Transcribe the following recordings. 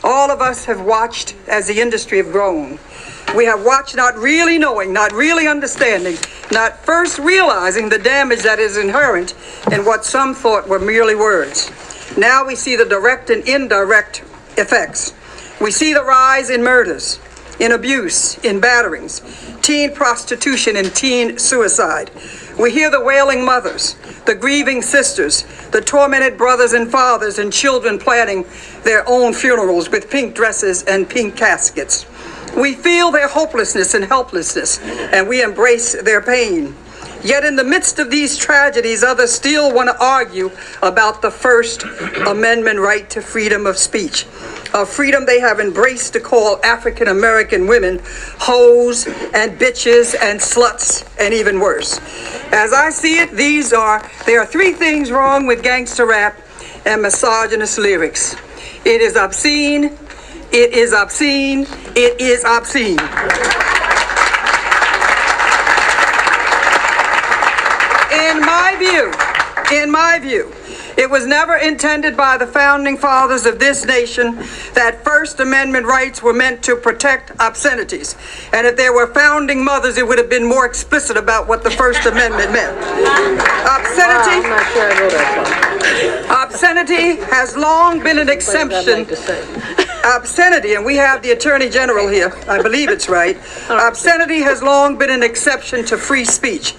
All of us have watched as the industry have grown. We have watched not really knowing, not really understanding, not first realizing the damage that is inherent in what some thought were merely words. Now we see the direct and indirect effects. We see the rise in murders, in abuse, in batterings, teen prostitution, and teen suicide. We hear the wailing mothers, the grieving sisters, the tormented brothers and fathers, and children planning their own funerals with pink dresses and pink caskets. We feel their hopelessness and helplessness, and we embrace their pain. Yet in the midst of these tragedies, others still want to argue about the First Amendment right to freedom of speech, a freedom they have embraced to call African American women hoes and bitches and sluts and even worse. As I see it, there are three things wrong with gangster rap and misogynist lyrics. It is obscene, it is obscene, it is obscene. In my view, it was never intended by the founding fathers of this nation that First Amendment rights were meant to protect obscenities. And if there were founding mothers, it would have been more explicit about what the First Amendment meant. Obscenity, I'm not sure I know that song. Obscenity has long been an exception. Obscenity, and we have the Attorney General here, I believe it's right. Obscenity has long been an exception to free speech.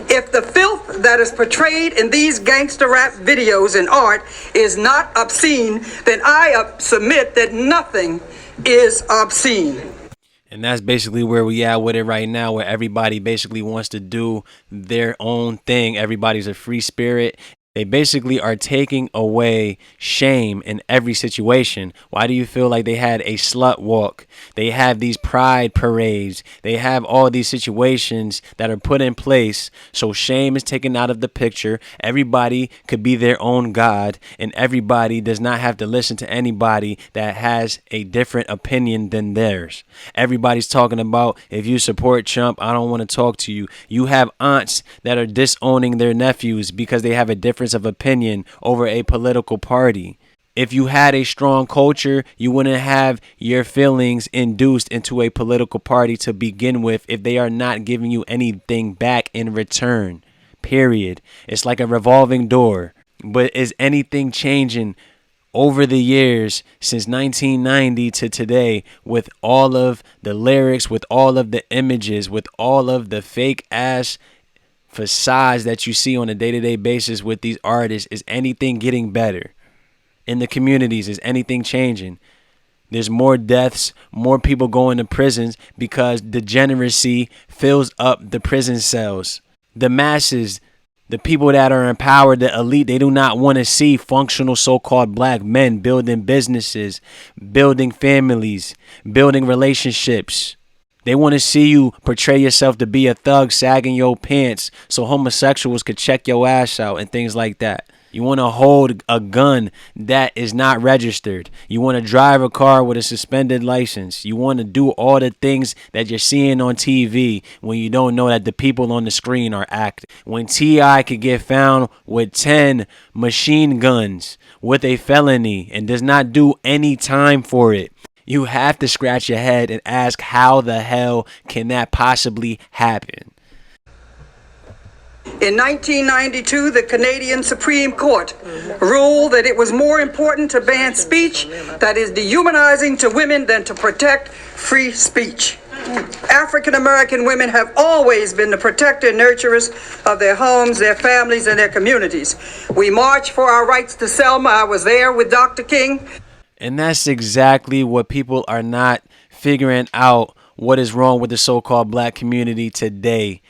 If the filth that is portrayed in these gangster rap videos and art is not obscene, then I submit that nothing is obscene. And that's basically where we at with it right now, where everybody basically wants to do their own thing. Everybody's a free spirit. They basically are taking away shame in every situation. Why do you feel like they had a slut walk? They have these pride parades. They have all these situations that are put in place. So shame is taken out of the picture. Everybody could be their own God, and everybody does not have to listen to anybody that has a different opinion than theirs. Everybody's talking about, if you support Trump, I don't want to talk to you. You have aunts that are disowning their nephews because they have a difference of opinion over a political party. If you had a strong culture, you wouldn't have your feelings induced into a political party to begin with if they are not giving you anything back in return. Period. It's like a revolving door. But is anything changing over the years since 1990 to today, with all of the lyrics, with all of the images, with all of the fake ass facades that you see on a day-to-day basis with these artists? Is anything getting better in the communities? Is anything changing? There's more deaths, more people going to prisons because degeneracy fills up the prison cells. The masses, the people that are in power, the elite, they do not want to see functional so-called black men building businesses, building families, building relationships. They want to see you portray yourself to be a thug, sagging your pants so homosexuals could check your ass out and things like that. You want to hold a gun that is not registered. You want to drive a car with a suspended license. You want to do all the things that you're seeing on TV when you don't know that the people on the screen are acting. When T.I. could get found with 10 machine guns with a felony and does not do any time for it, you have to scratch your head and ask, how the hell can that possibly happen? In 1992, the Canadian Supreme Court ruled that it was more important to ban speech that is dehumanizing to women than to protect free speech. African American women have always been the protector and nurturers of their homes, their families, and their communities. We march for our rights to Selma. I was there with Dr. King. And that's exactly what people are not figuring out, what is wrong with the so-called black community today.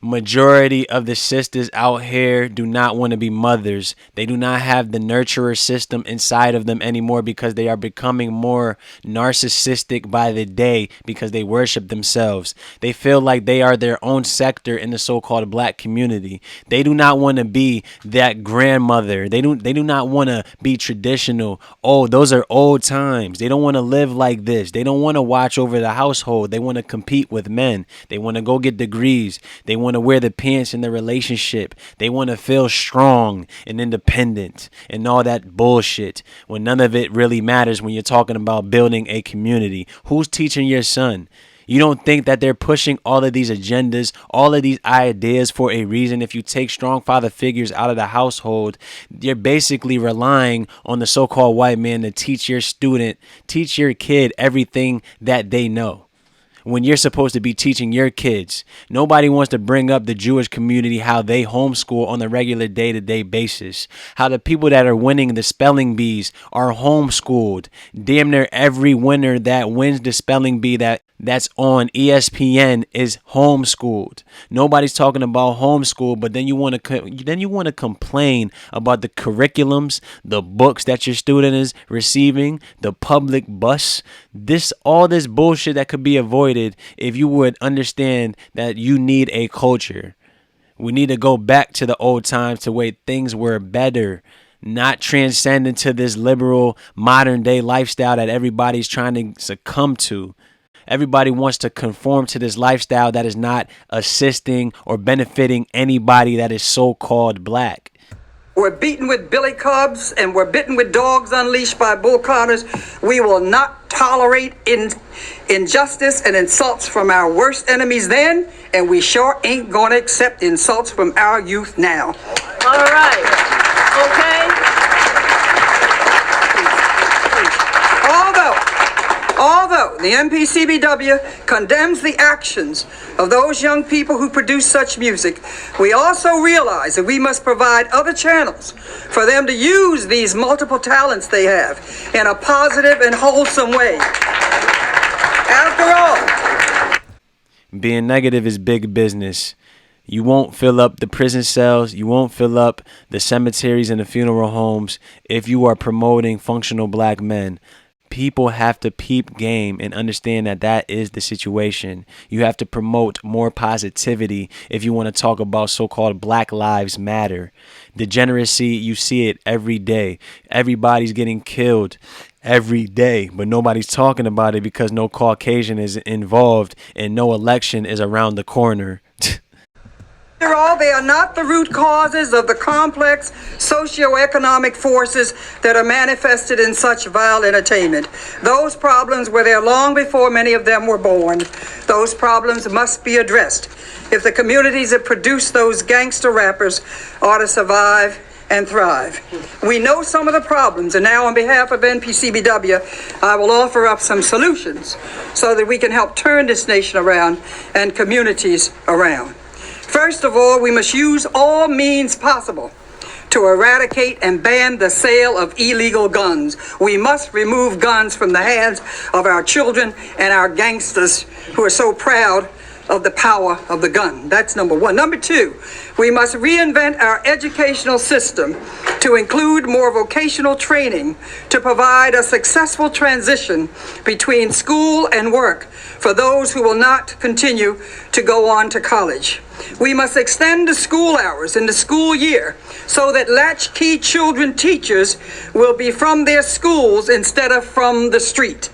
Majority of the sisters out here do not want to be mothers. They do not have the nurturer system inside of them anymore because they are becoming more narcissistic by the day because they worship themselves. They feel like they are their own sector in the so-called black community. They do not want to be that grandmother. They do not want to be traditional. Oh, those are old times. They don't want to live like this. They don't want to watch over the household. They want to compete with men. They want to go get degrees. They want want to wear the pants in the relationship. They want to feel strong and independent and all that bullshit, when none of it really matters when you're talking about building a community. Who's teaching your son? You don't think that they're pushing all of these agendas, all of these ideas for a reason? If you take strong father figures out of the household, you're basically relying on the so-called white man to teach your kid everything that they know, when you're supposed to be teaching your kids. Nobody wants to bring up the Jewish community, how they homeschool on a regular day-to-day basis, how the people that are winning the spelling bees are homeschooled. Damn near every winner that wins the spelling bee that's on ESPN is homeschooled. Nobody's talking about homeschool, but then you want to complain about the curriculums, the books that your student is receiving, the public bus. All this bullshit that could be avoided if you would understand that you need a culture. We need to go back to the old times, to where things were better, not transcend into this liberal modern day lifestyle that everybody's trying to succumb to. Everybody wants to conform to this lifestyle that is not assisting or benefiting anybody that is so-called black. We're beaten with billy clubs and we're bitten with dogs unleashed by bull connors. We will not tolerate injustice and insults from our worst enemies then, and we sure ain't going to accept insults from our youth now. All right. Okay. Although the MPCBW condemns the actions of those young people who produce such music, we also realize that we must provide other channels for them to use these multiple talents they have in a positive and wholesome way. After all, being negative is big business. You won't fill up the prison cells. You won't fill up the cemeteries and the funeral homes if you are promoting functional black men. People have to peep game and understand that is the situation. You have to promote more positivity if you want to talk about so-called Black Lives Matter. Degeneracy, you see it every day. Everybody's getting killed every day, but nobody's talking about it because no Caucasian is involved and no election is around the corner. after all, they are not the root causes of the complex socioeconomic forces that are manifested in such vile entertainment. Those problems were there long before many of them were born. Those problems must be addressed if the communities that produce those gangster rappers are to survive and thrive. We know some of the problems, and now on behalf of NPCBW, I will offer up some solutions so that we can help turn this nation around and communities around. First of all, we must use all means possible to eradicate and ban the sale of illegal guns. We must remove guns from the hands of our children and our gangsters who are so proud of the power of the gun. That's number one. Number two, we must reinvent our educational system to include more vocational training to provide a successful transition between school and work for those who will not continue to go on to college. We must extend the school hours in the school year so that latchkey children teachers will be from their schools instead of from the street.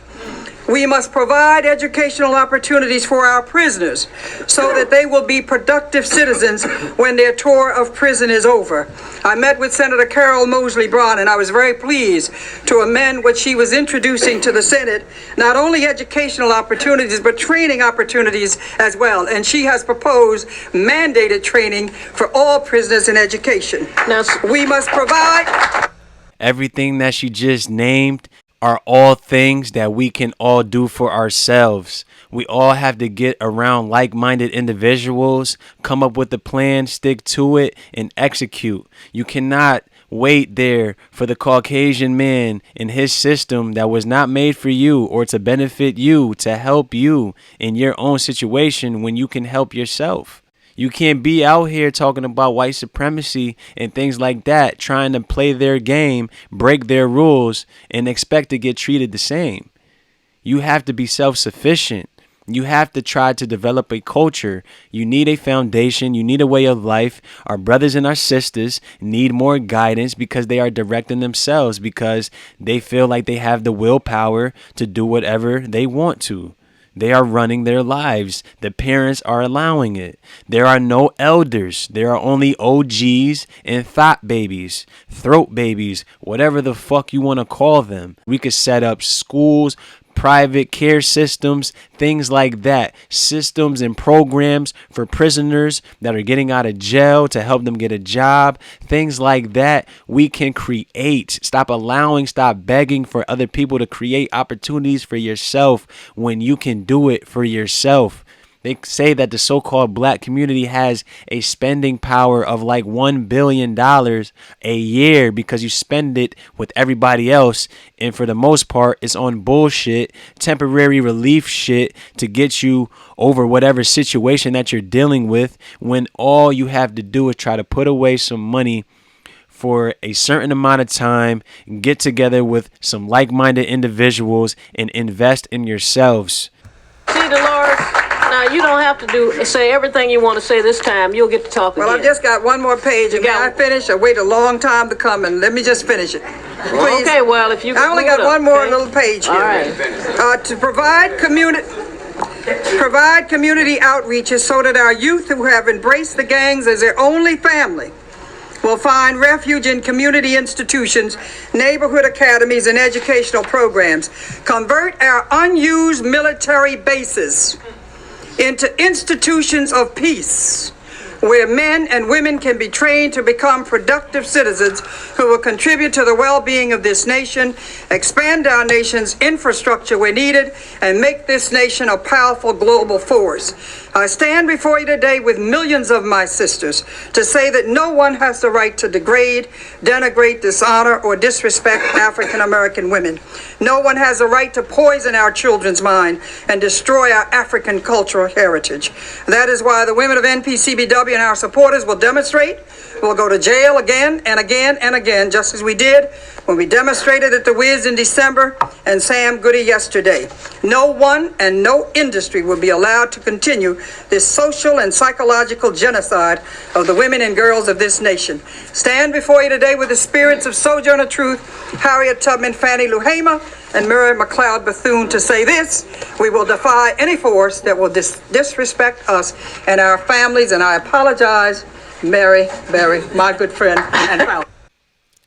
We must provide educational opportunities for our prisoners so that they will be productive citizens when their tour of prison is over. I met with Senator Carol Mosley Braun, and I was very pleased to amend what she was introducing to the Senate, not only educational opportunities, but training opportunities as well. And she has proposed mandated training for all prisoners in education. Now, we must provide everything that she just named are all things that we can all do for ourselves. We all have to get around like-minded individuals, come up with a plan, stick to it, and execute. You cannot wait there for the Caucasian man in his system that was not made for you or to benefit you, to help you in your own situation when you can help yourself. You can't be out here talking about white supremacy and things like that, trying to play their game, break their rules, and expect to get treated the same. You have to be self-sufficient. You have to try to develop a culture. You need a foundation. You need a way of life. Our brothers and our sisters need more guidance because they are directing themselves, because they feel like they have the willpower to do whatever they want to. They are running their lives. The parents are allowing it. There are no elders. There are only OGs and thought babies, throat babies, whatever the fuck you want to call them. We could set up schools, private care systems, things like that, systems and programs for prisoners that are getting out of jail to help them get a job, things like that. We can create. Stop begging for other people to create opportunities for yourself when you can do it for yourself. They say that the so-called black community has a spending power of like $1 billion a year because you spend it with everybody else. And for the most part, it's on bullshit, temporary relief shit to get you over whatever situation that you're dealing with, when all you have to do is try to put away some money for a certain amount of time, get together with some like-minded individuals and invest in yourselves. See, Delores, now you don't have to say everything you want to say this time. You'll get to talk again. Well, I've just got one more page, and when I finish, I wait a long time to come, and let me just finish it. Please. Okay, well, if you can I only got one more little page here. All right. To provide community outreaches so that our youth who have embraced the gangs as their only family will find refuge in community institutions, neighborhood academies, and educational programs. Convert our unused military bases into institutions of peace, where men and women can be trained to become productive citizens who will contribute to the well-being of this nation, expand our nation's infrastructure where needed, and make this nation a powerful global force. I stand before you today with millions of my sisters to say that no one has the right to degrade, denigrate, dishonor, or disrespect African American women. No one has the right to poison our children's mind and destroy our African cultural heritage. That is why the women of NPCBW and our supporters will demonstrate. We'll go to jail again and again and again, just as we did when we demonstrated at the Wiz in December and Sam Goody yesterday. No one and no industry will be allowed to continue this social and psychological genocide of the women and girls of this nation. Stand before you today with the spirits of Sojourner Truth, Harriet Tubman, Fannie Lou Hamer, and Mary McLeod Bethune to say this: we will defy any force that will disrespect us and our families, and I apologize, Mary, my good friend and pal.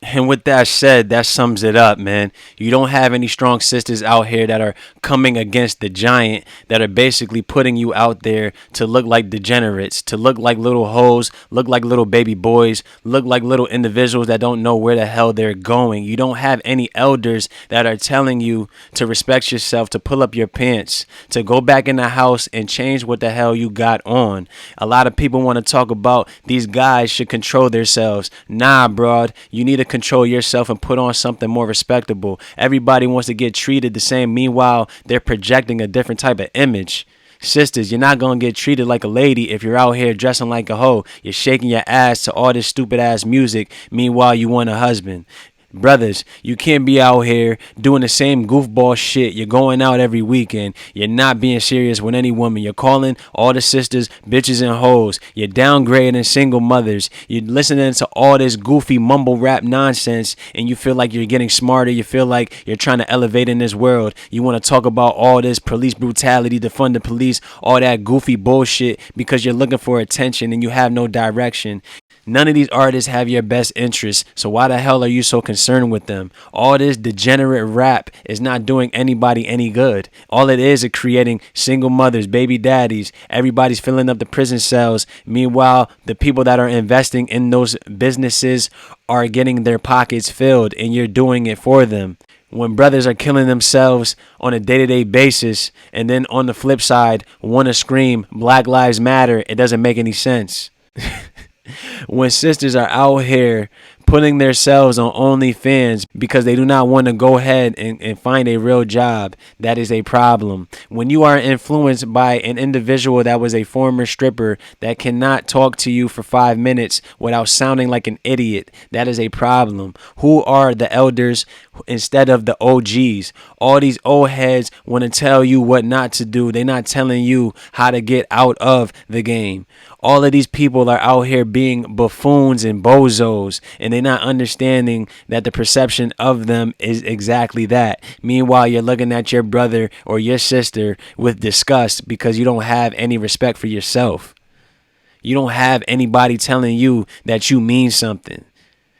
And with that said, that sums it up, man. You don't have any strong sisters out here that are coming against the giant, that are basically putting you out there to look like degenerates, to look like little hoes, look like little baby boys, look like little individuals that don't know where the hell they're going. You don't have any elders that are telling you to respect yourself, to pull up your pants, to go back in the house and change what the hell you got on. A lot of people want to talk about these guys should control themselves. Nah, broad, you need to control yourself and put on something more respectable. Everybody wants to get treated the same. Meanwhile, they're projecting a different type of image. Sisters, you're not going to get treated like a lady if you're out here dressing like a hoe. You're shaking your ass to all this stupid ass music. Meanwhile, you want a husband. Brothers, you can't be out here doing the same goofball shit. You're going out every weekend. You're not being serious with any woman. You're calling all the sisters bitches and hoes. You're downgrading single mothers. You're listening to all this goofy mumble rap nonsense, and you feel like you're getting smarter. You feel like you're trying to elevate in this world. You want to talk about all this police brutality, defund the police, all that goofy bullshit because you're looking for attention and you have no direction. None of these artists have your best interests, so why the hell are you so concerned with them? All this degenerate rap is not doing anybody any good. All it is creating single mothers, baby daddies. Everybody's filling up the prison cells. Meanwhile, the people that are investing in those businesses are getting their pockets filled, and you're doing it for them. When brothers are killing themselves on a day-to-day basis, and then on the flip side, want to scream Black Lives Matter, it doesn't make any sense. When sisters are out here putting themselves on OnlyFans because they do not want to go ahead and find a real job, that is a problem. When you are influenced by an individual that was a former stripper that cannot talk to you for 5 minutes without sounding like an idiot, that is a problem. Who are the elders instead of the OGs. All these old heads want to tell you what not to do. They're not telling you how to get out of the game. All of these people are out here being buffoons and bozos, and they're not understanding that the perception of them is exactly that. Meanwhile, you're looking at your brother or your sister with disgust because you don't have any respect for yourself. You don't have anybody telling you that you mean something.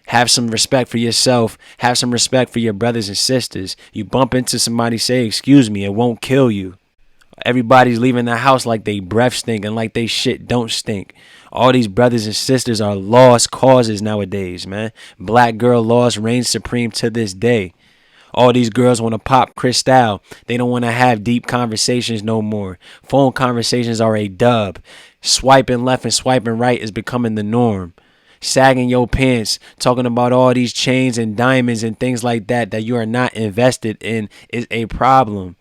Have some respect for yourself. Have some respect for your brothers and sisters. You bump into somebody, say, excuse me, it won't kill you. Everybody's leaving the house like they breath stink and like they shit don't stink. All these brothers and sisters are lost causes nowadays, man. Black girl laws reign supreme to this day. All these girls want to pop Cristal. They don't want to have deep conversations no more. Phone conversations are a dub. Swiping left and swiping right is becoming the norm. Sagging your pants, talking about all these chains and diamonds and things like that you are not invested in is a problem.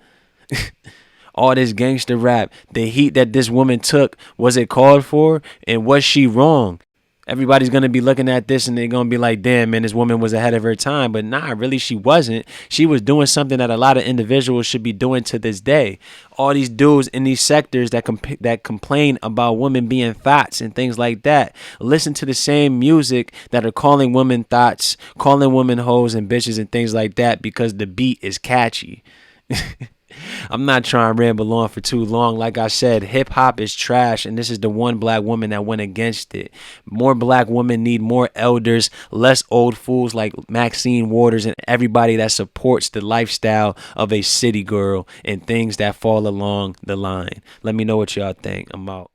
All this gangster rap, the heat that this woman took, was it called for? And was she wrong? Everybody's going to be looking at this and they're going to be like, damn, man, this woman was ahead of her time. But nah, really, she wasn't. She was doing something that a lot of individuals should be doing to this day. All these dudes in these sectors that complain about women being thoughts and things like that, listen to the same music that are calling women thoughts, calling women hoes and bitches and things like that because the beat is catchy. I'm not trying to ramble on for too long. Like I said, hip hop is trash, and this is the one black woman that went against it. More black women need more elders, less old fools like Maxine Waters and everybody that supports the lifestyle of a city girl and things that fall along the line. Let me know what y'all think. I'm out.